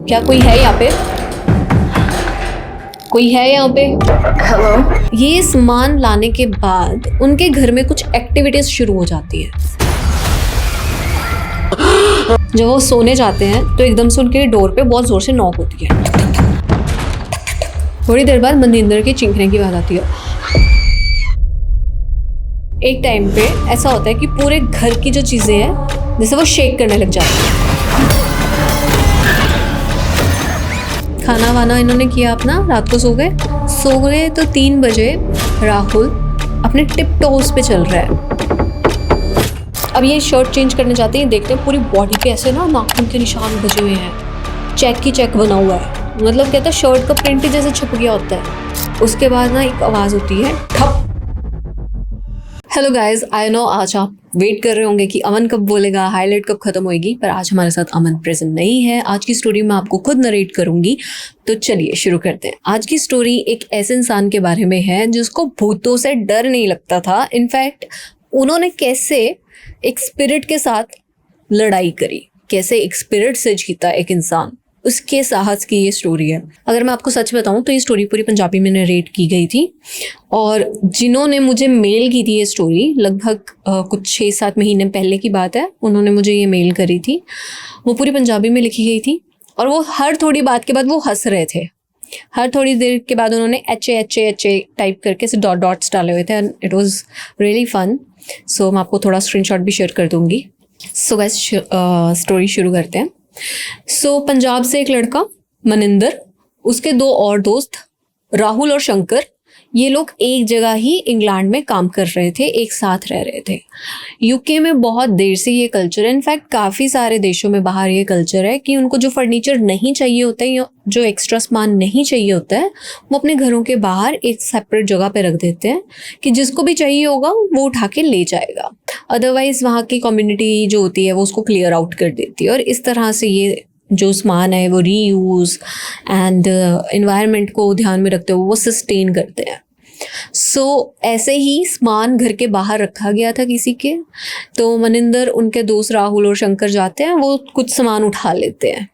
क्या कोई है यहाँ पे? कोई है यहाँ पे? हेलो। ये सामान लाने के बाद उनके घर में कुछ एक्टिविटीज शुरू हो जाती है। जब वो सोने जाते हैं तो एकदम से उनके डोर पे बहुत जोर से नॉक होती है। थोड़ी देर बाद मनिंदर की चीखने की आवाज आती है। एक टाइम पे ऐसा होता है कि पूरे घर की जो चीजें हैं जैसे वो शेक करने लग जाती है। खाना वाना इन्होंने किया अपना, रात को सो गए तो 3 बजे राहुल अपने टिप टोज पे चल रहा है। अब ये शर्ट चेंज करने जाते हैं, देखते हैं पूरी बॉडी पे ऐसे ना नाखून के निशान बजे हुए हैं, चेक बना हुआ है, मतलब कहता है शर्ट का प्रिंट ही जैसे छप गया होता है। उसके बाद ना एक आवाज होती है ठप। हेलो गाइज, आई नो आज आप वेट कर रहे होंगे कि अमन कब बोलेगा, हाईलाइट कब खत्म होएगी, पर आज हमारे साथ अमन प्रेजेंट नहीं है। आज की स्टोरी मैं आपको खुद नरेट करूंगी, तो चलिए शुरू करते हैं। आज की स्टोरी एक ऐसे इंसान के बारे में है जिसको भूतों से डर नहीं लगता था। इनफैक्ट उन्होंने कैसे एक स्पिरिट के साथ लड़ाई करी, कैसे एक स्पिरिट से जीता एक इंसान, उसके साहस की ये स्टोरी है। अगर मैं आपको सच बताऊं तो ये स्टोरी पूरी पंजाबी में नरेट की गई थी, और जिन्होंने मुझे मेल की थी ये स्टोरी, लगभग कुछ 6-7 महीने पहले की बात है, उन्होंने मुझे ये मेल करी थी। वो पूरी पंजाबी में लिखी गई थी, और वो हर थोड़ी बात के बाद वो हंस रहे थे। हर थोड़ी देर के बाद उन्होंने एच ए टाइप करके ऐसे डॉट्स डाले हुए थे, and it was really fun. So मैं आपको थोड़ा स्क्रीनशॉट भी शेयर कर दूंगी। सो गाइस स्टोरी शुरू करते हैं। सो पंजाब से एक लड़का मनिंदर, उसके 2 और दोस्त राहुल और शंकर, ये लोग एक जगह ही इंग्लैंड में काम कर रहे थे, एक साथ रह रहे थे। यूके में बहुत देर से ये कल्चर है, इनफैक्ट काफ़ी सारे देशों में बाहर ये कल्चर है कि उनको जो फर्नीचर नहीं चाहिए होता है या जो एक्स्ट्रा सामान नहीं चाहिए होता है, वो अपने घरों के बाहर एक सेपरेट जगह पे रख देते हैं कि जिसको भी चाहिए होगा वो उठा के ले जाएगा। अदरवाइज़ वहाँ की कम्युनिटी जो होती है वो उसको क्लियर आउट कर देती है, और इस तरह से ये जो सामान है वो रीयूज़ एंड एनवायरनमेंट को ध्यान में रखते हुए वो सस्टेन करते हैं। सो ऐसे ही सामान घर के बाहर रखा गया था किसी के, तो मनिंदर, उनके दोस्त राहुल और शंकर जाते हैं, वो कुछ सामान उठा लेते हैं,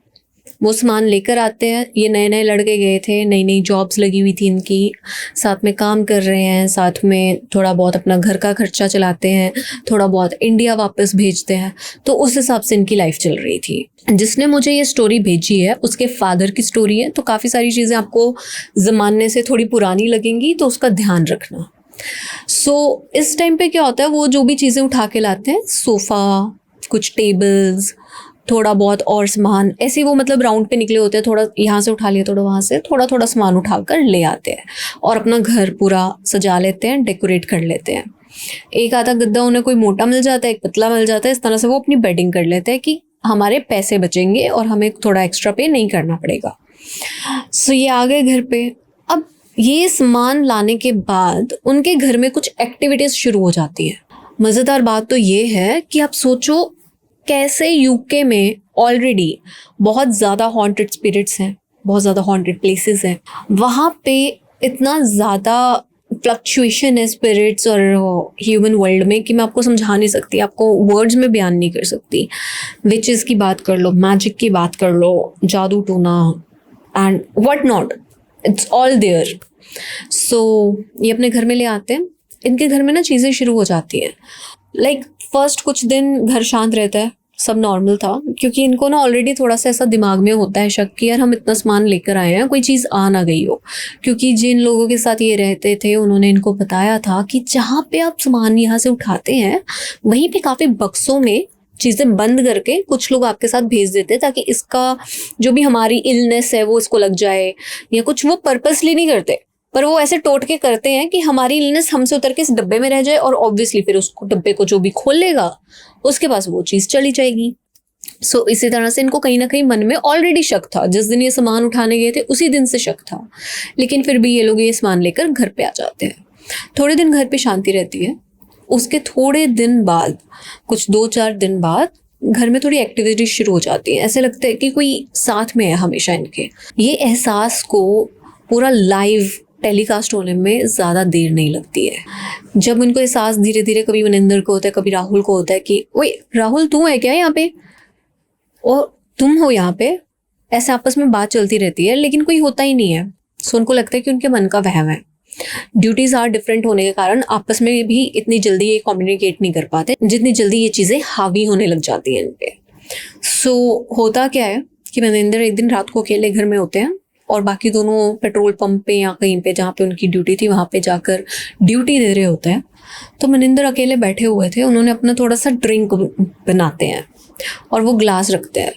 वो सामान लेकर आते हैं। ये नए नए लड़के गए थे, नई नई जॉब्स लगी हुई थी इनकी, साथ में काम कर रहे हैं, साथ में थोड़ा बहुत अपना घर का खर्चा चलाते हैं, थोड़ा बहुत इंडिया वापस भेजते हैं, तो उस हिसाब से इनकी लाइफ चल रही थी। जिसने मुझे ये स्टोरी भेजी है उसके फादर की स्टोरी है, तो काफ़ी सारी चीज़ें आपको ज़माने से थोड़ी पुरानी लगेंगी, तो उसका ध्यान रखना। सो इस टाइम पे क्या होता है, वो जो भी चीज़ें उठा के लाते हैं, सोफ़ा, कुछ टेबल्स, थोड़ा बहुत और सामान, ऐसे वो मतलब राउंड पे निकले होते हैं, थोड़ा यहाँ से उठा लिया, थोड़ा वहाँ से, थोड़ा थोड़ा सामान उठाकर ले आते हैं और अपना घर पूरा सजा लेते हैं, डेकोरेट कर लेते हैं। एक आधा गद्दा उन्हें कोई मोटा मिल जाता है, एक पतला मिल जाता है, इस तरह से वो अपनी बेडिंग कर लेते हैं कि हमारे पैसे बचेंगे और हमें थोड़ा एक्स्ट्रा पे नहीं करना पड़ेगा। सो ये आ गए घर पे। अब ये सामान लाने के बाद उनके घर में कुछ एक्टिविटीज़ शुरू हो जाती है। मज़ेदार बात तो ये है कि आप सोचो कैसे यूके में ऑलरेडी बहुत ज़्यादा हॉन्टेड स्पिरिट्स हैं, बहुत ज़्यादा हॉन्टेड प्लेसेस हैं, वहाँ पे इतना ज़्यादा फ्लक्चुएशन है स्पिरिट्स और ह्यूमन वर्ल्ड में कि मैं आपको समझा नहीं सकती, आपको वर्ड्स में बयान नहीं कर सकती। विचेस की बात कर लो, मैजिक की बात कर लो, जादू टोना and what not, it's all there. So ये अपने घर में ले आते हैं। इनके घर में ना चीज़ें शुरू हो जाती हैं। लाइक फर्स्ट कुछ दिन घर शांत रहता है, सब नॉर्मल था, क्योंकि इनको ना ऑलरेडी थोड़ा सा ऐसा दिमाग में होता है शक कि यार हम इतना सामान लेकर आए हैं, कोई चीज़ आ ना गई हो। क्योंकि जिन लोगों के साथ ये रहते थे उन्होंने इनको बताया था कि जहाँ पे आप सामान यहाँ से उठाते हैं वहीं पे काफ़ी बक्सों में चीज़ें बंद करके कुछ लोग आपके साथ भेज देते हैं, ताकि इसका जो भी हमारी इलनेस है वो इसको लग जाए, या कुछ वो पर्पसली नहीं करते, पर वो ऐसे टोट के करते हैं कि हमारी इलनेस हमसे उतर के इस डब्बे में रह जाए, और ऑब्वियसली फिर उसको डब्बे को जो भी खोलेगा उसके पास वो चीज़ चली जाएगी। सो इसी तरह से इनको कहीं ना कहीं मन में ऑलरेडी शक था। जिस दिन ये सामान उठाने गए थे उसी दिन से शक था, लेकिन फिर भी ये लोग ये सामान लेकर घर पे आ जाते हैं। थोड़े दिन घर पे शांति रहती है। उसके थोड़े दिन बाद, कुछ 2-4 दिन बाद, घर में थोड़ी एक्टिविटी शुरू हो जाती है। ऐसे लगता है कि कोई साथ में है हमेशा इनके। ये एहसास को पूरा लाइव टेलीकास्ट होने में ज़्यादा देर नहीं लगती है। जब उनको एहसास धीरे धीरे कभी मनिंदर को होता है, कभी राहुल को होता है कि ओए राहुल तू है क्या यहाँ पे, और तुम हो यहाँ पे, ऐसे आपस में बात चलती रहती है लेकिन कोई होता ही नहीं है। सो उनको लगता है कि उनके मन का वहम है। ड्यूटीज़ आर डिफरेंट होने के कारण आपस में भी इतनी जल्दी ये कम्युनिकेट नहीं कर पाते जितनी जल्दी ये चीज़ें हावी होने लग जाती हैं इन पे। सो होता क्या है कि मनिंदर एक दिन रात को अकेले घर में होते हैं और बाकी दोनों पेट्रोल पंप पे या कहीं पे जहाँ पे उनकी ड्यूटी थी वहाँ पे जाकर ड्यूटी दे रहे होते हैं। तो मनिंदर अकेले बैठे हुए थे, उन्होंने अपना थोड़ा सा ड्रिंक बनाते हैं और वो ग्लास रखते हैं।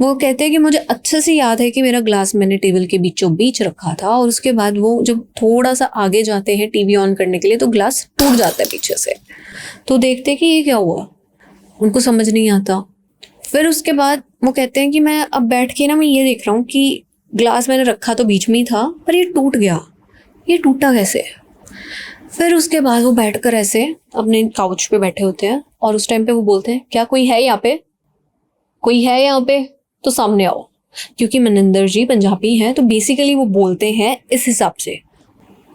वो कहते हैं कि मुझे अच्छे से याद है कि मेरा ग्लास मैंने टेबल के बीचों बीच रखा था और उसके बाद वो जब थोड़ा सा आगे जाते हैं टीवी ऑन करने के लिए तो ग्लास टूट जाता है पीछे से। तो देखते हैं कि ये क्या हुआ, उनको समझ नहीं आता। फिर उसके बाद वो कहते हैं कि मैं अब बैठ के ना मैं ये देख रहा हूँ कि ग्लास मैंने रखा तो बीच में ही था पर ये टूट गया, ये टूटा कैसे। फिर उसके बाद वो बैठकर ऐसे अपने काउच पे बैठे होते हैं और उस टाइम पे वो बोलते हैं, क्या कोई है यहाँ पे, कोई है यहाँ पे तो सामने आओ। क्योंकि मनिंदर जी पंजाबी हैं तो बेसिकली वो बोलते हैं इस हिसाब से,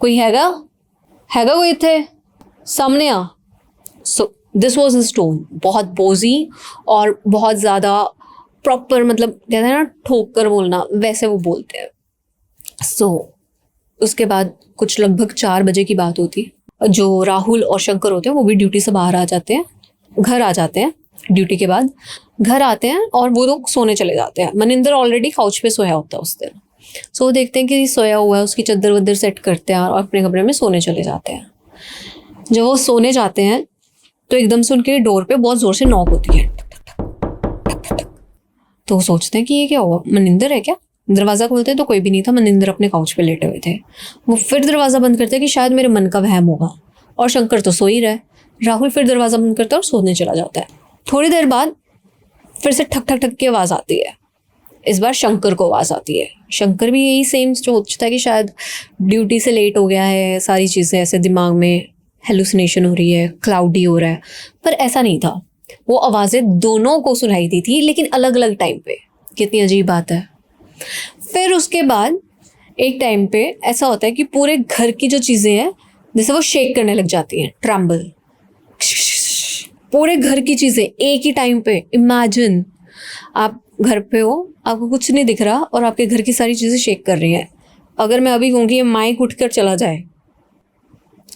कोई हैगा कोई इत्थे सामने आ। So this was his tone, बहुत बोजी और बहुत ज़्यादा प्रॉपर, मतलब कहते हैं ना ठोक कर बोलना, वैसे वो बोलते हैं। सो उसके बाद कुछ लगभग 4 बजे की बात होती, जो राहुल और शंकर होते हैं वो भी ड्यूटी से बाहर आ जाते हैं, घर आ जाते हैं। ड्यूटी के बाद घर आते हैं और वो लोग सोने चले जाते हैं। मनिंदर ऑलरेडी काउच पे सोया होता है उस दिन। सो वो देखते हैं कि सोया हुआ है, उसकी चद्दर वद्दर सेट करते हैं और अपने कमरे में सोने चले जाते हैं। जब वो सोने जाते हैं तो एकदम से उनके डोर पे बहुत ज़ोर से नॉक होती है। तो वो सोचते हैं कि ये क्या हुआ, मनिंदर है क्या। दरवाज़ा खोलते हैं तो कोई भी नहीं था, मनिंदर अपने काउच पे लेटे हुए थे। वो फिर दरवाज़ा बंद करते हैं कि शायद मेरे मन का वहम होगा, और शंकर तो सो ही रहा है। राहुल फिर दरवाज़ा बंद करता है और सोने चला जाता है। थोड़ी देर बाद फिर से ठक ठक ठक की आवाज़ आती है। इस बार शंकर को आवाज़ आती है। शंकर भी यही सेम सोचता है कि शायद ड्यूटी से लेट हो गया है, सारी चीज़ें ऐसे दिमाग में हेलुसिनेशन हो रही है, क्लाउडी हो रहा है। पर ऐसा नहीं था, वो आवाज़ें दोनों को सुनाई दी थी लेकिन अलग अलग टाइम पे। कितनी अजीब बात है। फिर उसके बाद एक टाइम पे ऐसा होता है कि पूरे घर की जो चीज़ें हैं जैसे वो शेक करने लग जाती हैं, ट्रम्बल। पूरे घर की चीज़ें एक ही टाइम पे। इमेजिन आप घर पे हो, आपको कुछ नहीं दिख रहा और आपके घर की सारी चीज़ें शेक कर रही हैं। अगर मैं अभी कहूँगी ये माइक उठ कर चला जाए,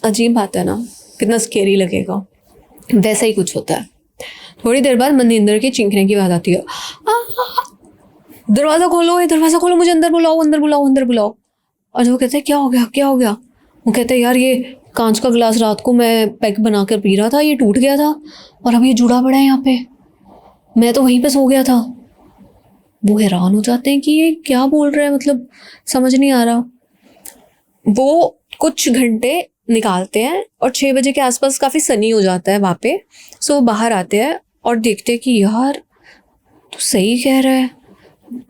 अजीब बात है ना, कितना स्केरी लगेगा। वैसा ही कुछ होता है। थोड़ी देर बाद मनिंदर के चींकने की आवाज़ आती है, दरवाज़ा खोलो, दरवाज़ा खोलो, मुझे अंदर बुलाओ, अंदर बुलाओ, अंदर बुलाओ। और वो कहते हैं क्या हो गया, क्या हो गया। वो कहते हैं यार ये कांच का गिलास रात को मैं पैक बना कर पी रहा था, ये टूट गया था और अब ये जुड़ा पड़ा है यहाँ पे, मैं तो वहीं पे सो गया था। वो हैरान हो जाते हैं कि ये क्या बोल रहा है, मतलब समझ नहीं आ रहा। वो कुछ घंटे निकालते हैं और 6 बजे के आसपास काफ़ी सनी हो जाता है वहाँ पे। सो वो बाहर आते हैं और देखते हैं कि यार तो सही कह रहा है,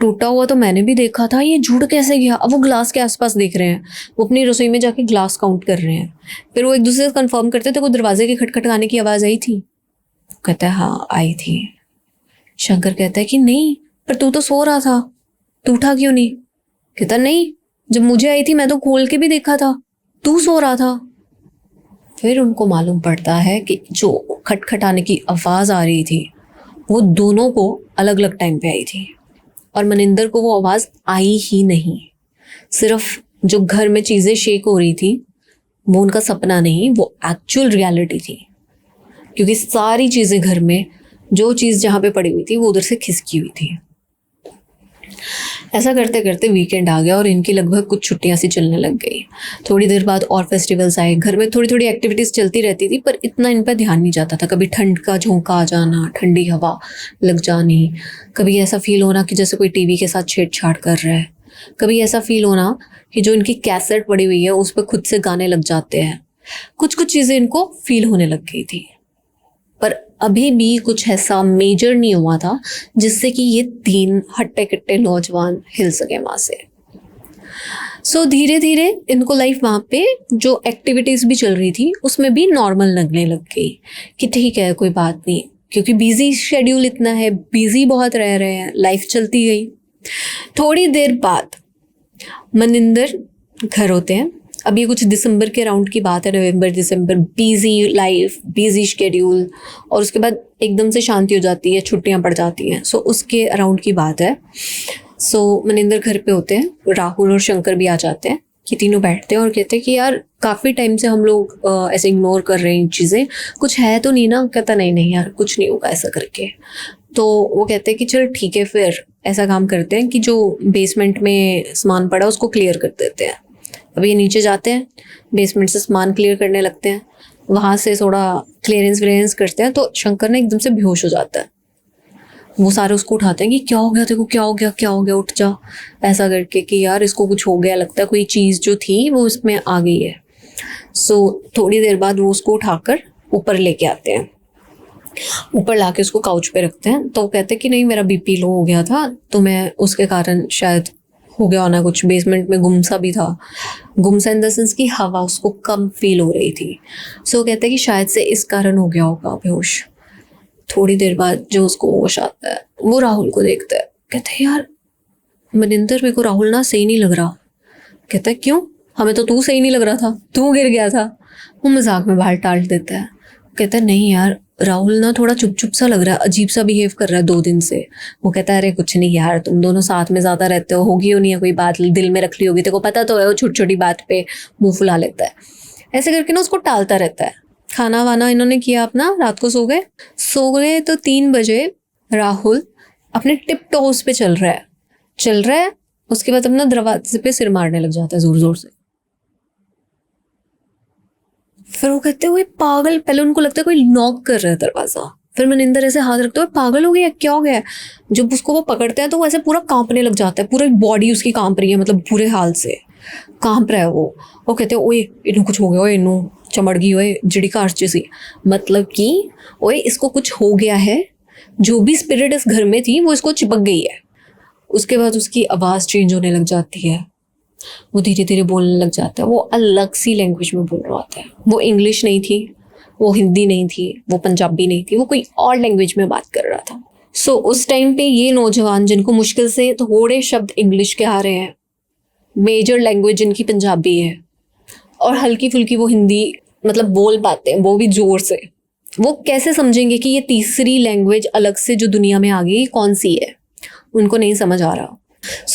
टूटा हुआ तो मैंने भी देखा था, ये जुड़ कैसे गया। अब वो ग्लास के आसपास देख रहे हैं, वो अपनी रसोई में जाके ग्लास काउंट कर रहे हैं। फिर वो एक दूसरे से कंफर्म करते थे, कोई दरवाजे के खटखटाने की आवाज़ आई थी। कहता है हाँ आई थी। शंकर कहता है कि नहीं पर तू तो सो रहा था, तू उठा क्यों नहीं। कहता नहीं, जब मुझे आई थी मैं तो खोल के भी देखा था, तू सो रहा था। फिर उनको मालूम पड़ता है कि जो खटखटाने की आवाज़ आ रही थी वो दोनों को अलग अलग टाइम पे आई थी और मनिंदर को वो आवाज़ आई ही नहीं। सिर्फ जो घर में चीज़ें शेक हो रही थी वो उनका सपना नहीं, वो एक्चुअल रियलिटी थी। क्योंकि सारी चीज़ें घर में, जो चीज़ जहाँ पे पड़ी हुई थी वो उधर से खिसकी हुई थी। ऐसा करते करते वीकेंड आ गया और इनकी लगभग कुछ छुट्टियां सी चलने लग गई। थोड़ी देर बाद और फेस्टिवल्स आए। घर में थोड़ी थोड़ी एक्टिविटीज़ चलती रहती थी पर इतना इन पर ध्यान नहीं जाता था। कभी ठंड का झोंका आ जाना, ठंडी हवा लग जानी, कभी ऐसा फील होना कि जैसे कोई टीवी के साथ छेड़छाड़ कर रहा है, कभी ऐसा फील होना कि जो इनकी कैसेट पड़ी हुई है उस पर खुद से गाने लग जाते हैं। कुछ कुछ चीज़ें इनको फील होने लग गई थी पर अभी भी कुछ ऐसा मेजर नहीं हुआ था जिससे कि ये 3 हट्टे कट्टे नौजवान हिल सके वहाँ से। सो धीरे धीरे इनको लाइफ वहाँ पे जो एक्टिविटीज़ भी चल रही थी उसमें भी नॉर्मल लगने लग गई कि ठीक है कोई बात नहीं, क्योंकि बिजी शेड्यूल इतना है, बिजी बहुत रह रहे हैं, लाइफ चलती गई। थोड़ी देर बाद मनिंदर घर होते हैं। अब ये कुछ दिसंबर के अराउंड की बात है, नवंबर दिसंबर, बिजी लाइफ, बिजी शेड्यूल, और उसके बाद एकदम से शांति हो जाती है, छुट्टियां पड़ जाती हैं। सो उसके अराउंड की बात है। मनिंदर घर पे होते हैं, राहुल और शंकर भी आ जाते हैं। ये तीनों बैठते हैं और कहते हैं कि यार काफ़ी टाइम से हम लोग ऐसे इग्नोर कर रहे हैं चीज़ें, कुछ है तो नहीं ना। कहता नहीं नहीं यार कुछ नहीं होगा ऐसा करके। तो वो कहते हैं कि चल ठीक है, फिर ऐसा काम करते हैं कि जो बेसमेंट में सामान पड़ा उसको क्लियर कर देते हैं। अब ये नीचे जाते हैं, बेसमेंट से सामान क्लियर करने लगते हैं। वहाँ से थोड़ा क्लियरेंस करते हैं तो शंकर ने एकदम से बेहोश हो जाता है। वो सारे उसको उठाते हैं कि क्या हो गया तेरे को, क्या हो गया, क्या हो गया, उठ जा, ऐसा करके कि यार इसको कुछ हो गया, लगता है कोई चीज़ जो थी वो इसमें आ गई है। थोड़ी देर बाद वो उसको उठाकर ऊपर लेके आते हैं। ऊपर लाके उसको काउच पे रखते हैं। तो वो कहते हैं कि नहीं मेरा बीपी लो हो गया था तो मैं उसके कारण शायद हो गया होना कुछ। बेसमेंट में गुमसा भी था, गुमसा इन द सेंस की हवा उसको कम फील हो रही थी। वो कहते हैं कि शायद से इस कारण हो गया होगा बेहोश। थोड़ी देर बाद जो उसको होश आता है वो राहुल को देखता है। कहते हैं यार मनिंदर, मेरे को राहुल ना सही नहीं लग रहा। कहता है क्यों, हमें तो तू सही नहीं लग रहा था, तू गिर गया था। वो मजाक में बाहर टाल देता है। कहता है नहीं यार राहुल ना थोड़ा चुप चुप सा लग रहा है, अजीब सा बिहेव कर रहा है 2 दिन से। वो कहता है अरे कुछ नहीं यार, तुम दोनों साथ में ज़्यादा रहते हो, होगी नहीं है कोई बात दिल में रख ली होगी, तेरे को पता तो है। वो छोटी छोटी बात पे मुंह फुला लेता है। ऐसे करके ना उसको टालता रहता है। खाना वाना इन्होंने किया अपना, रात को सो गए तो 3 बजे राहुल अपने टिप टॉस पे चल रहा है। उसके बाद अपना दरवाजे पे सिर मारने लग जाता है जोर जोर से। फिर वो कहते हुए पागल, पहले उनको लगता है कोई नॉक कर रहा है दरवाजा। फिर मनिंदर ऐसे हाथ रखते हुए पागल हो गया, क्या हो गया। जब उसको वो पकड़ते हैं तो वो ऐसे पूरा कांपने लग जाता है, पूरी बॉडी उसकी कांप रही है, मतलब बुरे हाल से कांप रहा है वो कहते हैं ओए इनू कुछ हो गया, ओए इनू चमड़ गई, ओए जिड़ी काट जैसी, मतलब कि ओए इसको कुछ हो गया है। जो भी स्पिरिट इस घर में थी वो इसको चिपक गई है। उसके बाद उसकी आवाज़ चेंज होने लग जाती है, वो धीरे धीरे बोलने लग जाता है। वो अलग सी लैंग्वेज में बोल रहा होता है। वो इंग्लिश नहीं थी, वो हिंदी नहीं थी, वो पंजाबी नहीं थी, वो कोई और लैंग्वेज में बात कर रहा था। उस टाइम पे ये नौजवान जिनको मुश्किल से थोड़े शब्द इंग्लिश के आ रहे हैं, मेजर लैंग्वेज जिनकी पंजाबी है और हल्की फुल्की वो हिंदी मतलब बोल पाते हैं, वो भी ज़ोर से, वो कैसे समझेंगे कि ये तीसरी लैंग्वेज अलग से जो दुनिया में आ गई कौन सी है। उनको नहीं समझ आ रहा।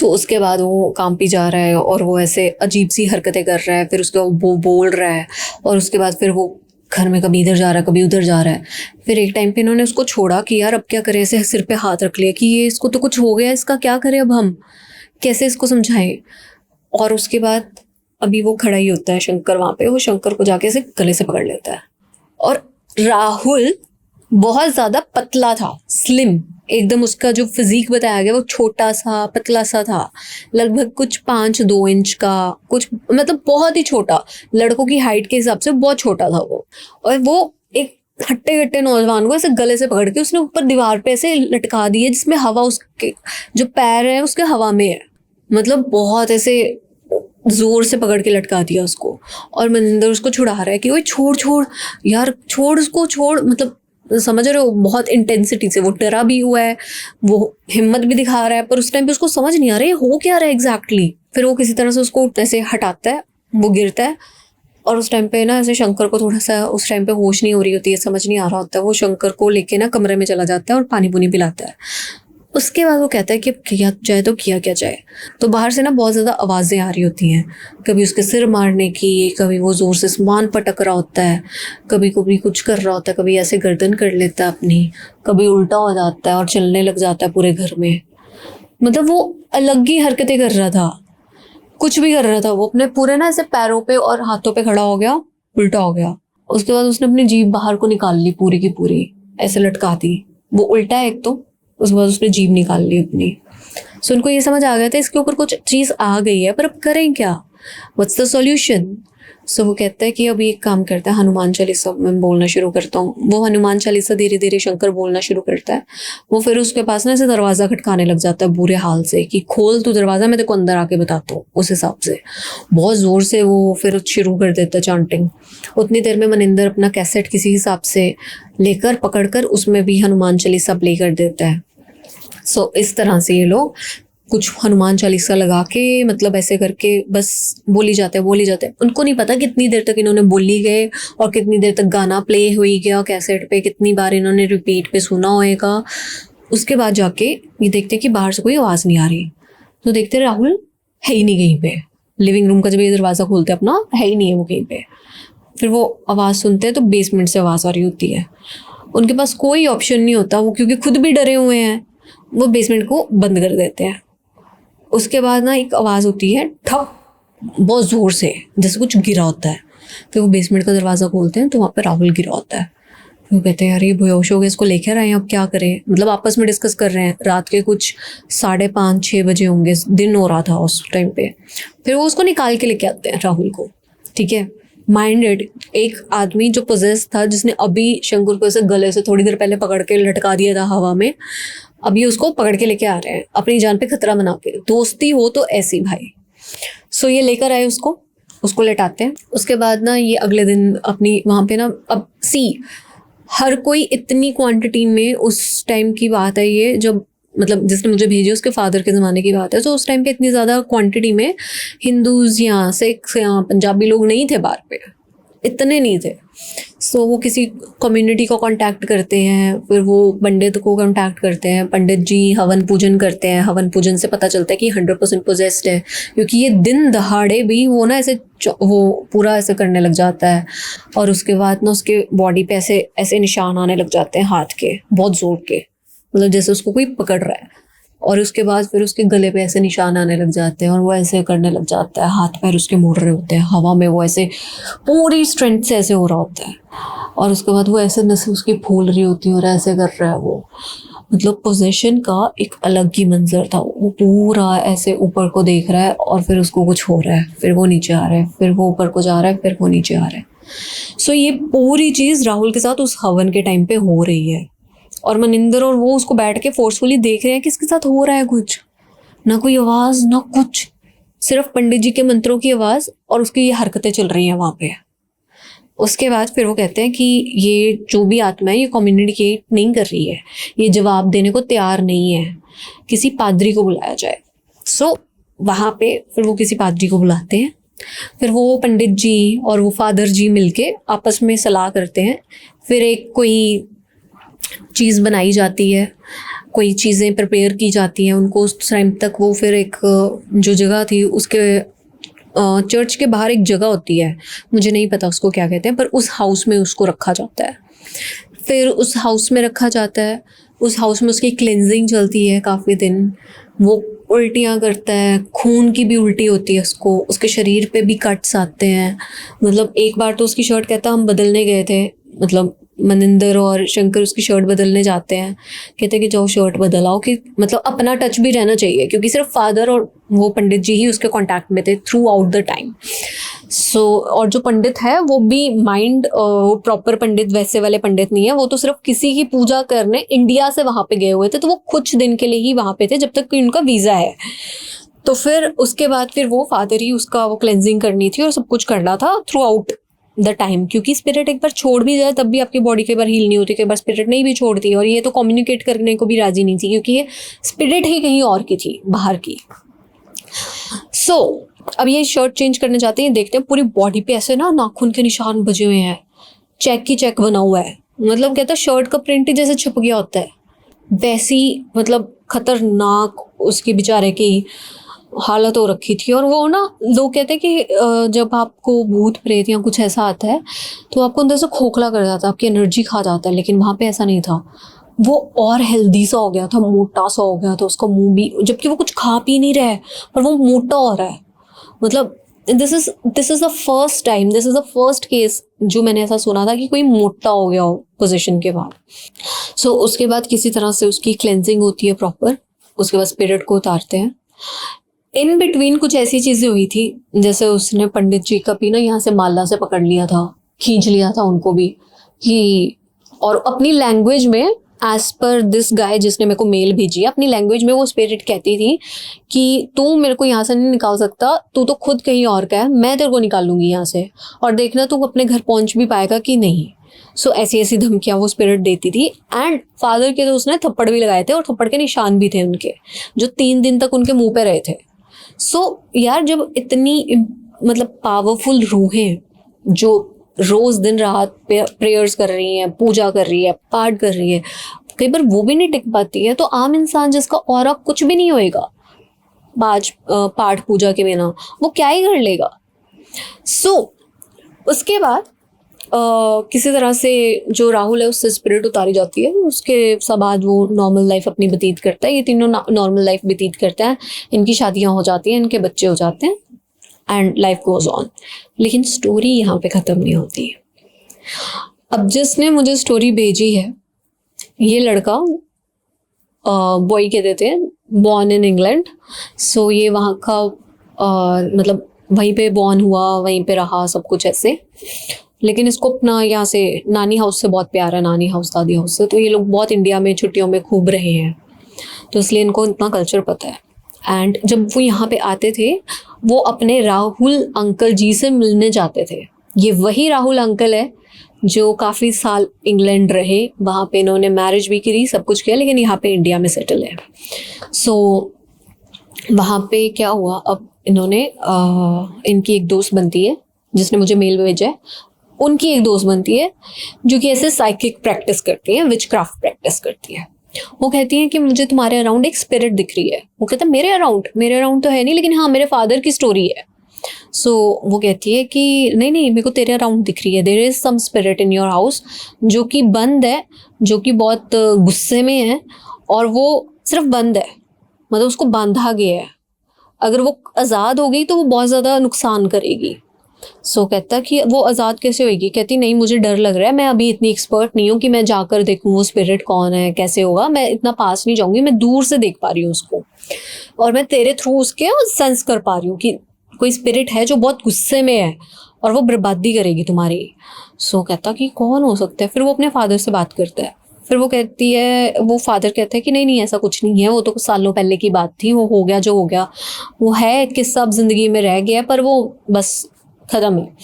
उसके बाद वो कांपी जा रहा है और वो ऐसे अजीब सी हरकतें कर रहा है। फिर उसके बाद वो बोल रहा है और उसके बाद फिर वो घर में कभी इधर जा रहा है कभी उधर जा रहा है। फिर एक टाइम पे इन्होंने उसको छोड़ा कि यार अब क्या करें, ऐसे सिर पे हाथ रख लिया कि ये इसको तो कुछ हो गया, इसका क्या करें अब हम, कैसे इसको समझाएं। और उसके बाद अभी वो खड़ा ही होता है शंकर वहाँ पे, वो शंकर को जाके ऐसे गले से पकड़ लेता है। और राहुल बहुत ज़्यादा पतला था, स्लिम एकदम, उसका जो फिजिक बताया गया वो छोटा सा पतला सा था, लगभग कुछ 5-2 इंच का, कुछ मतलब बहुत ही छोटा, लड़कों की हाइट के हिसाब से बहुत छोटा था वो। और वो एक हट्टे कट्टे नौजवान को ऐसे गले से पकड़ के उसने ऊपर दीवार पे ऐसे लटका दी है, जिसमें हवा, उसके जो पैर है उसके हवा में है, मतलब बहुत ऐसे जोर से पकड़ के लटका दिया उसको। और मनिंदर उसको छुड़ा रहा है कि ओए छोड़ छोड़ यार, छोड़ उसको, छोड़, मतलब समझ रहे हो, बहुत इंटेंसिटी से। वो डरा भी हुआ है, वो हिम्मत भी दिखा रहा है, पर उस टाइम पे उसको समझ नहीं आ रहा है हो क्या रहा है एग्जैक्टली। फिर वो किसी तरह से उसको ऐसे हटाता है, वो गिरता है। और उस टाइम पे ना ऐसे शंकर को थोड़ा सा उस टाइम पे होश नहीं हो रही होती है, समझ नहीं आ रहा होता है। वो शंकर को लेके ना कमरे में चला जाता है और पानी पुनी पिलाता है। उसके बाद वो कहता है कि किया जाए तो किया क्या जाए। तो बाहर से ना बहुत ज़्यादा आवाज़ें आ रही होती हैं, कभी उसके सिर मारने की, कभी वो ज़ोर से सामान पटक रहा होता है, कभी कभी कुछ कर रहा होता है, कभी ऐसे गर्दन कर लेता है अपनी, कभी उल्टा हो जाता है और चलने लग जाता है पूरे घर में। मतलब वो अलग ही हरकतें कर रहा था, कुछ भी कर रहा था वो, अपने पूरे ना ऐसे पैरों पे और हाथों पे खड़ा हो गया, उल्टा हो गया। उसके बाद उसने अपनी जीभ बाहर को निकाल ली पूरी की पूरी, ऐसे लटका दी। वो उल्टा है एक तो, उसके बाद उसने जीभ निकाल ली अपनी। उनको ये समझ आ गया था इसके ऊपर कुछ चीज़ आ गई है, पर अब करें क्या, व्हाट्स द सॉल्यूशन। वो कहता है कि अभी एक काम करता है, हनुमान चालीसा मैं बोलना शुरू करता हूँ। वो हनुमान चालीसा धीरे धीरे शंकर बोलना शुरू करता है। वो फिर उसके पास ना ऐसे दरवाज़ा खटकाने लग जाता है बुरे हाल से कि खोल तू दरवाज़ा, मैं तेरे को अंदर आके बताता हूँ। उस हिसाब से बहुत ज़ोर से वो फिर शुरू कर देता है चांटिंग। उतनी देर में मनिंदर अपना कैसेट किसी हिसाब से लेकर पकड़ कर उसमें भी हनुमान चालीसा प्ले कर देता है। इस तरह से ये लोग कुछ हनुमान चालीसा लगा के, मतलब ऐसे करके बस बोली जाते हैं। उनको नहीं पता कितनी देर तक इन्होंने बोली गए और कितनी देर तक गाना प्ले हुई गया कैसेट पे, कितनी बार इन्होंने रिपीट पे सुना होएगा। उसके बाद जाके ये देखते कि बाहर से कोई आवाज़ नहीं आ रही। तो देखते हैं राहुल है ही नहीं कहीं पे, लिविंग रूम का जब ये दरवाज़ा खोलते हैं अपना, है ही नहीं है वो कहीं पे। फिर वो आवाज़ सुनते हैं तो बेसमेंट से आवाज़ आ रही होती है। उनके पास कोई ऑप्शन नहीं होता, वो क्योंकि खुद भी डरे हुए हैं, वो बेसमेंट को बंद कर देते हैं। उसके बाद ना एक आवाज़ होती है ठप, बहुत ज़ोर से, जैसे कुछ गिरा होता है। फिर वो बेसमेंट का दरवाज़ा खोलते हैं तो वहाँ पे राहुल गिरा होता है। वो कहते हैं यार ये बेहोश हो गया, इसको लेकर आए, अब क्या करें। मतलब आपस में डिस्कस कर रहे हैं। रात के कुछ 5:30-6 बजे होंगे, दिन हो रहा था उस टाइम पे। फिर वो उसको निकाल के लेके आते हैं राहुल को, ठीक है। माइंडेड एक आदमी जो पोजेस था, जिसने अभी शंकर को ऐसे गले से थोड़ी देर पहले पकड़ के लटका दिया था हवा में, अभी उसको पकड़ के लेके आ रहे हैं अपनी जान पे खतरा बना के। दोस्ती हो तो ऐसी भाई। सो ये लेकर आए उसको लेटाते हैं। उसके बाद ना ये अगले दिन अपनी वहाँ पे ना, अब हर कोई इतनी क्वांटिटी में, उस टाइम की बात है ये, जब मतलब जिसने मुझे भेजी उसके फादर के ज़माने की बात है, तो उस टाइम पे इतनी ज़्यादा क्वांटिटी में हिंदूज़ या सिख्स या पंजाबी लोग नहीं थे बाहर पे, इतने नहीं थे। सो वो किसी कम्युनिटी को कांटेक्ट करते हैं, फिर वो पंडित को कांटेक्ट करते हैं। पंडित जी हवन पूजन करते हैं। हवन पूजन से पता चलता है कि 100% पोजेस्ड है, क्योंकि ये दिन दहाड़े भी वो ना ऐसे वो पूरा ऐसे करने लग जाता है। और उसके बाद ना उसके बॉडी पे ऐसे ऐसे निशान आने लग जाते हैं हाथ के, बहुत ज़ोर के, मतलब जैसे उसको कोई पकड़ रहा है। और उसके बाद फिर उसके गले पे ऐसे निशान आने लग जाते हैं और वो ऐसे करने लग जाता है, हाथ पैर उसके मुड़ रहे होते हैं हवा में, वो ऐसे पूरी स्ट्रेंथ से ऐसे हो रहा होता है। और उसके बाद वो ऐसे नसें उसकी फूल रही होती है और ऐसे कर रहा है वो। मतलब पोजेशन का एक अलग ही मंजर था। वो पूरा ऐसे ऊपर को देख रहा है और फिर उसको कुछ हो रहा है, फिर वो नीचे आ रहा है, फिर वो ऊपर को जा रहा है, फिर वो नीचे आ रहा है। सो ये पूरी चीज़ राहुल के साथ उस हवन के टाइम पे हो रही है। और मनिंदर और वो उसको बैठ के फोर्सफुली देख रहे हैं कि इसके साथ हो रहा है कुछ। ना कोई आवाज़ ना कुछ, सिर्फ पंडित जी के मंत्रों की आवाज़ और उसकी ये हरकतें चल रही हैं वहाँ पे। उसके बाद फिर वो कहते हैं कि ये जो भी आत्मा है ये कम्युनिकेट नहीं कर रही है, ये जवाब देने को तैयार नहीं है, किसी पादरी को बुलाया जाए। सो वहाँ पे फिर वो किसी पादरी को बुलाते हैं। फिर वो पंडित जी और वो फादर जी मिलके आपस में सलाह करते हैं। फिर एक कोई चीज़ बनाई जाती है, कोई चीज़ें प्रिपेयर की जाती हैं उनको उस टाइम तक। वो फिर एक जो जगह थी उसके चर्च के बाहर एक जगह होती है, मुझे नहीं पता उसको क्या कहते हैं, पर उस हाउस में उसको रखा जाता है। फिर उस हाउस में रखा जाता है, उस हाउस में उसकी क्लेंजिंग चलती है काफ़ी दिन। वो उल्टियाँ करता है, खून की भी उल्टी होती है उसको, उसके शरीर पे भी कट्स आते हैं। मतलब एक बार तो उसकी शर्ट, कहता हम बदलने गए थे, मतलब मनिंदर और शंकर उसकी शर्ट बदलने जाते हैं। कहते हैं कि जाओ शर्ट बदल आओ, कि मतलब अपना टच भी रहना चाहिए, क्योंकि सिर्फ फादर और वो पंडित जी ही उसके कांटेक्ट में थे थ्रू आउट द टाइम। सो और जो पंडित है वो भी माइंड प्रॉपर पंडित वैसे वाले पंडित नहीं है, वो तो सिर्फ किसी की पूजा करने इंडिया से वहाँ पे गए हुए थे, तो वो कुछ दिन के लिए ही वहाँ पे थे जब तक कि उनका वीज़ा है। तो फिर उसके बाद फिर वो फादर ही उसका वो क्लेंजिंग करनी थी और सब कुछ करना था थ्रू आउट द टाइम, क्योंकि स्पिरिट एक बार छोड़ भी जाए तब भी आपकी बॉडी कई बार हील नहीं होती, कई बार स्पिरिट नहीं भी छोड़ती। और ये तो कम्युनिकेट करने को भी राजी नहीं थी, क्योंकि ये स्पिरिट ही कहीं और की थी, बाहर की। सो अब ये शर्ट चेंज करने जाते हैं, देखते हैं पूरी बॉडी पे ऐसे ना नाखून के निशान बजे हुए हैं, चेक की चेक बना हुआ है। मतलब कहता है शर्ट का प्रिंट ही जैसे छप गया होता है, वैसी मतलब खतरनाक उसकी बेचारे की हालत हो रखी थी। और वो ना लोग कहते हैं कि जब आपको भूत प्रेत या कुछ ऐसा आता है तो आपको अंदर से खोखला कर जाता है, आपकी एनर्जी खा जाता है, लेकिन वहाँ पे ऐसा नहीं था। वो और हेल्दी सा हो गया था, मोटा सा हो गया था, उसका मुंह भी, जबकि वो कुछ खा पी नहीं रहा है पर वो मोटा हो रहा है। मतलब this is the first time, this is the first case जो मैंने ऐसा सुना था कि कोई मोटा हो गया हो पोजीशन के बाद। सो उसके बाद किसी तरह से उसकी क्लेंजिंग होती है प्रॉपर, उसके बाद स्पिरिट को उतारते हैं। इन बिटवीन कुछ ऐसी चीज़ें हुई थी, जैसे उसने पंडित जी का भी ना यहाँ से माला से पकड़ लिया था, खींच लिया था उनको भी, कि और अपनी लैंग्वेज में एज पर दिस गाय जिसने मेरे को मेल भेजी है, अपनी लैंग्वेज में वो स्पिरिट कहती थी कि तू मेरे को यहाँ से नहीं निकाल सकता, तू तो खुद कहीं और का है, मैं तेरे को निकाल लूँगी यहाँ से, और देखना तू अपने घर पहुँच भी पाएगा कि नहीं। सो ऐसी ऐसी धमकियाँ वो स्पिरिट देती थी। एंड फादर के तो उसने थप्पड़ भी लगाए थे और थप्पड़ के निशान भी थे उनके, जो 3 दिन तक उनके मुँह पे रहे थे। सो यार जब इतनी मतलब पावरफुल रूहें जो रोज दिन रात प्रेयर्स कर रही हैं, पूजा कर रही है, पाठ कर रही है, कई बार वो भी नहीं टिक पाती है, तो आम इंसान जिसका ऑरा कुछ भी नहीं होएगा, पाठ पूजा के बिना वो क्या ही कर लेगा। उसके बाद किसी तरह से जो राहुल है उससे स्पिरिट उतारी जाती है। उसके सब बाद वो नॉर्मल लाइफ अपनी व्यतीत करता है। ये तीनों नॉर्मल लाइफ व्यतीत करते हैं। इनकी शादियां हो जाती हैं, इनके बच्चे हो जाते हैं एंड लाइफ गोज ऑन। लेकिन स्टोरी यहाँ पे ख़त्म नहीं होती। अब जिसने मुझे स्टोरी भेजी है, ये लड़का बॉय कहते थे, बॉर्न इन इंग्लैंड। सो ये वहाँ का मतलब वहीं पे बॉर्न हुआ, वहीं पे रहा, सब कुछ ऐसे। लेकिन इसको अपना यहाँ से नानी हाउस से बहुत प्यार है, नानी हाउस दादी हाउस से। तो ये लोग बहुत इंडिया में छुट्टियों में खूब रहे हैं, तो इसलिए इनको इतना कल्चर पता है। एंड जब वो यहाँ पे आते थे, वो अपने राहुल अंकल जी से मिलने जाते थे। ये वही राहुल अंकल है जो काफ़ी साल इंग्लैंड रहे, वहाँ पे इन्होंने मैरिज भी करी, सब कुछ किया, लेकिन यहाँ पे इंडिया में सेटल है। सो वहाँ पे क्या हुआ, अब इन्होंने इनकी एक दोस्त बनती है जिसने मुझे मेल भेजा है। उनकी एक दोस्त बनती है जो कि ऐसे साइकिक प्रैक्टिस करती है, विच क्राफ्ट प्रैक्टिस करती है। वो कहती है कि मुझे तुम्हारे अराउंड एक स्पिरिट दिख रही है। वो कहता है मेरे अराउंड तो है नहीं, लेकिन हाँ मेरे फादर की स्टोरी है। सो वो कहती है कि नहीं मेरे को तेरे अराउंड दिख रही है। There is some spirit in your house जो कि बंद है, जो कि बहुत गुस्से में है, और वो सिर्फ बंद है, मतलब उसको बांधा गया है। अगर वो आज़ाद हो गई तो वो बहुत ज़्यादा नुकसान करेगी। सो कहता कि वो आज़ाद कैसे होगी। कहती नहीं मुझे डर लग रहा है, मैं अभी इतनी एक्सपर्ट नहीं हूँ कि मैं जाकर देखूँ वो स्पिरिट कौन है, कैसे होगा, मैं इतना पास नहीं जाऊँगी, मैं दूर से देख पा रही हूँ उसको, और मैं तेरे थ्रू उसके सेंस कर पा रही हूँ कि कोई स्पिरिट है जो बहुत गुस्से में है और वो बर्बादी करेगी तुम्हारी। सो कहता कि कौन हो सकता है। फिर वो अपने फादर से बात करता है। फिर वो कहती है, वो फादर कहते हैं कि नहीं ऐसा कुछ नहीं है, वो तो कुछ सालों पहले की बात थी, वो हो गया जो हो गया, वो है किस्सा अब ज़िंदगी में रह गया है, पर वो बस ख़त्म है।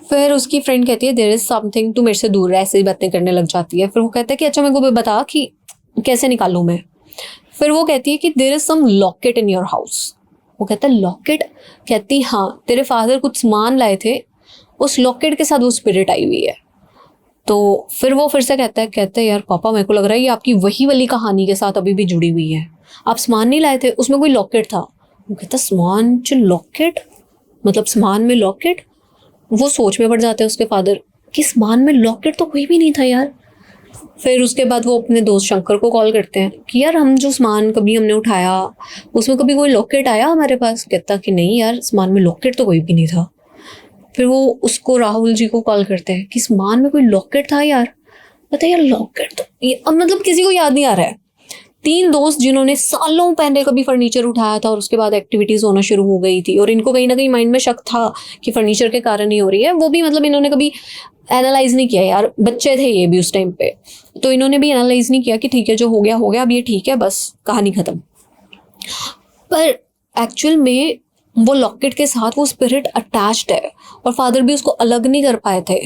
फिर उसकी फ्रेंड कहती है देयर इज़ समथिंग, तू मेरे से दूर रह, ऐसे ही बातें करने लग जाती है। फिर वो कहता है कि अच्छा मेरे को बता कि कैसे निकालूँ मैं। फिर वो कहती है कि there is some locket in your house. वो कहता है लॉकेट। कहती हाँ तेरे फादर कुछ सामान लाए थे, उस लॉकेट के साथ वो स्पिरिट आई हुई है। तो फिर वो फिर से कहता है यार पापा मेरे को लग रहा है ये आपकी वही वाली कहानी के साथ अभी भी जुड़ी हुई है। आप सामान नहीं लाए थे, उसमें कोई लॉकेट था। वो कहता सामान जो लॉकेट, मतलब सामान में लॉकेट। वो सोच में पड़ जाते हैं उसके फादर कि सामान में लॉकेट तो कोई भी नहीं था यार। फिर उसके बाद वो अपने दोस्त शंकर को कॉल करते हैं कि यार हम जो सामान कभी हमने उठाया उसमें कभी कोई लॉकेट आया हमारे पास। कहता कि नहीं यार सामान में लॉकेट तो कोई भी नहीं था। फिर वो उसको राहुल जी को कॉल करते हैं कि सामान में कोई लॉकेट था यार। पता है यार लॉकेट तो अब मतलब किसी को याद नहीं आ रहा है। 3 दोस्त जिन्होंने सालों पहले कभी फर्नीचर उठाया था और उसके बाद एक्टिविटीज़ होना शुरू हो गई थी, और इनको कहीं ना कहीं माइंड में शक था कि फर्नीचर के कारण ही हो रही है, वो भी मतलब इन्होंने कभी एनालाइज नहीं किया यार, बच्चे थे ये भी उस टाइम पे, तो इन्होंने भी एनालाइज नहीं किया कि ठीक है जो हो गया अब ये ठीक है, बस कहानी ख़त्म। पर एक्चुअल में वो लॉकेट के साथ वो स्पिरिट अटैच्ड है, और फादर भी उसको अलग नहीं कर पाए थे।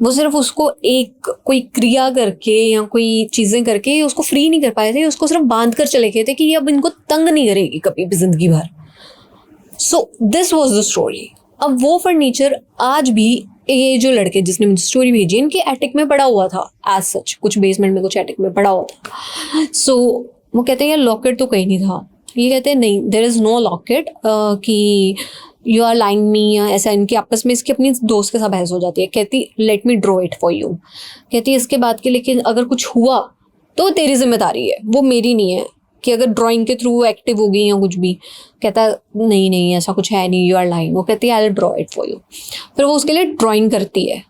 वो सिर्फ उसको एक कोई क्रिया करके या कोई चीज़ें करके उसको फ्री नहीं कर पाए थे, उसको सिर्फ बांध कर चले गए थे कि ये अब इनको तंग नहीं करेगी कभी भी ज़िंदगी भर। सो दिस वॉज द स्टोरी। अब वो फर्नीचर आज भी ये जो लड़के जिसने मुझे स्टोरी भेजी इनके एटिक में पड़ा हुआ था, एज सच कुछ बेसमेंट में कुछ एटिक में पड़ा हुआ था। सो वो कहते हैं यार लॉकेट तो कहीं नहीं था। ये कहते हैं नहीं देयर इज़ नो लॉकेट, कि यू आर लाइंग मी या ऐसा। इनकी आपस में इसकी अपनी दोस्त के साथ बहस हो जाती है। कहती let me draw it for you. कहती है इसके बाद के लेकिन अगर कुछ हुआ तो तेरी जिम्मेदारी है, वो मेरी नहीं है कि अगर ड्राइंग के थ्रू एक्टिव हो गई या कुछ भी। कहता नहीं ऐसा कुछ है नहीं, यू आर लाइंग। वो कहती है I will draw it for you. फिर वो उसके लिए ड्राइंग करती है।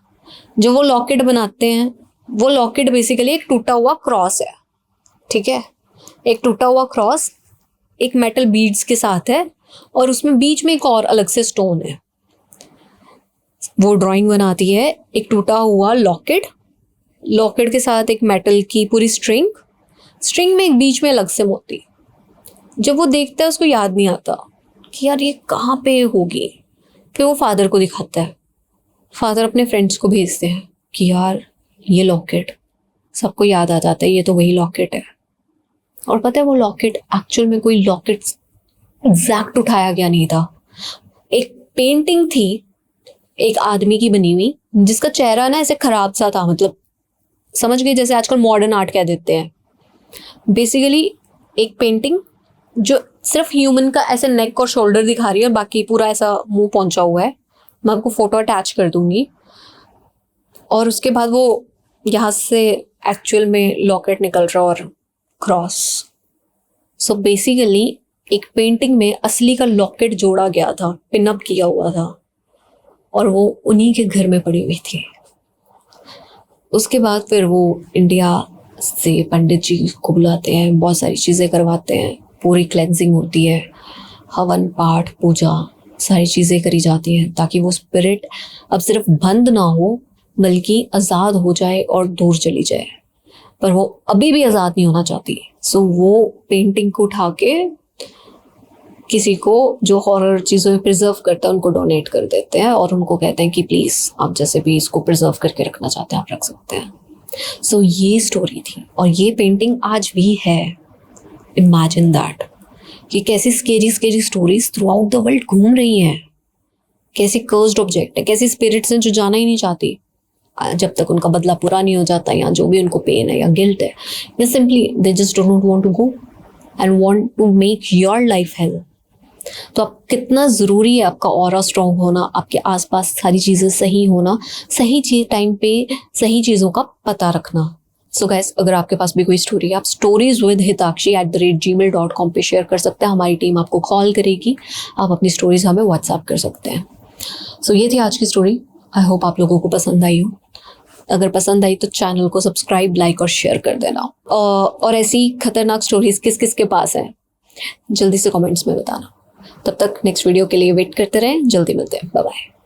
जो वो लॉकेट बनाते हैं, वो लॉकेट बेसिकली एक टूटा हुआ क्रॉस है, ठीक है, एक टूटा हुआ क्रॉस एक मेटल बीड्स के साथ है, और उसमें बीच में एक और अलग से स्टोन है। वो ड्राइंग बनाती है एक टूटा हुआ लॉकेट के साथ एक मेटल की पूरी स्ट्रिंग में एक बीच में अलग से मोती। जब वो देखता है उसको याद नहीं आता कि यार ये कहाँ पे होगी। फिर वो फादर को दिखाता है। फादर अपने फ्रेंड्स को भेजते हैं कि यार ये लॉकेट, सबको याद आ जाता है ये तो वही लॉकेट है। और पता है वो लॉकेट एक्चुअल में कोई लॉकेट एग्जैक्ट उठाया गया नहीं था। एक पेंटिंग थी एक आदमी की बनी हुई, जिसका चेहरा ना ऐसे खराब सा था, मतलब समझ गए जैसे आजकल मॉडर्न आर्ट कह देते हैं। बेसिकली एक पेंटिंग जो सिर्फ ह्यूमन का ऐसे नेक और शोल्डर दिखा रही है और बाकी पूरा ऐसा मुंह पहुंचा हुआ है। मैं आपको फोटो अटैच कर दूंगी। और उसके बाद वो यहाँ से एक्चुअल में लॉकेट निकल रहा और क्रॉस। सो बेसिकली एक पेंटिंग में असली का लॉकेट जोड़ा गया था, पिनअप किया हुआ था, और वो उन्हीं के घर में पड़ी हुई थी। उसके बाद फिर वो इंडिया से पंडित जी को बुलाते हैं, बहुत सारी चीज़ें करवाते हैं, पूरी क्लेंजिंग होती है, हवन पाठ पूजा सारी चीज़ें करी जाती हैं ताकि वो स्पिरिट अब सिर्फ बंद ना हो बल्कि आज़ाद हो जाए और दूर चली जाए। पर वो अभी भी आज़ाद नहीं होना चाहती। सो वो पेंटिंग को उठा के किसी को जो हॉरर चीज़ों में प्रिजर्व करता है उनको डोनेट कर देते हैं और उनको कहते हैं कि प्लीज़ आप जैसे भी इसको प्रिजर्व करके रखना चाहते हैं आप रख सकते हैं। सो ये स्टोरी थी और ये पेंटिंग आज भी है। इमेजिन दैट कि कैसी scary stories through out the world घूम रही हैं, कैसी कर्स्ड ऑब्जेक्ट है, कैसी स्पिरिट्स हैं जो जाना ही नहीं चाहती जब तक उनका बदला पूरा नहीं हो जाता, या जो भी उनको पेन है या गिल्ट है, या simply they just don't want to go and want to make your life hell. तो अब कितना ज़रूरी है आपका ऑरा स्ट्रॉन्ग होना, आपके आसपास सारी चीज़ें सही होना, सही टाइम पे सही चीज़ों का पता रखना। सो गाइस, अगर आपके पास भी कोई स्टोरी है, आप stories@hitakshi@gmail.com पे शेयर कर सकते हैं। हमारी टीम आपको कॉल करेगी, आप अपनी स्टोरीज हमें व्हाट्सएप कर सकते हैं। सो ये थी आज की स्टोरी। आई होप आप लोगों को पसंद आई हो। अगर पसंद आई तो चैनल को सब्सक्राइब, लाइक और शेयर कर देना। और ऐसी खतरनाक स्टोरीज किस किस के पास हैं जल्दी से कमेंट्स में बताना। तब तक नेक्स्ट वीडियो के लिए वेट करते रहें। जल्दी मिलते हैं। Bye bye.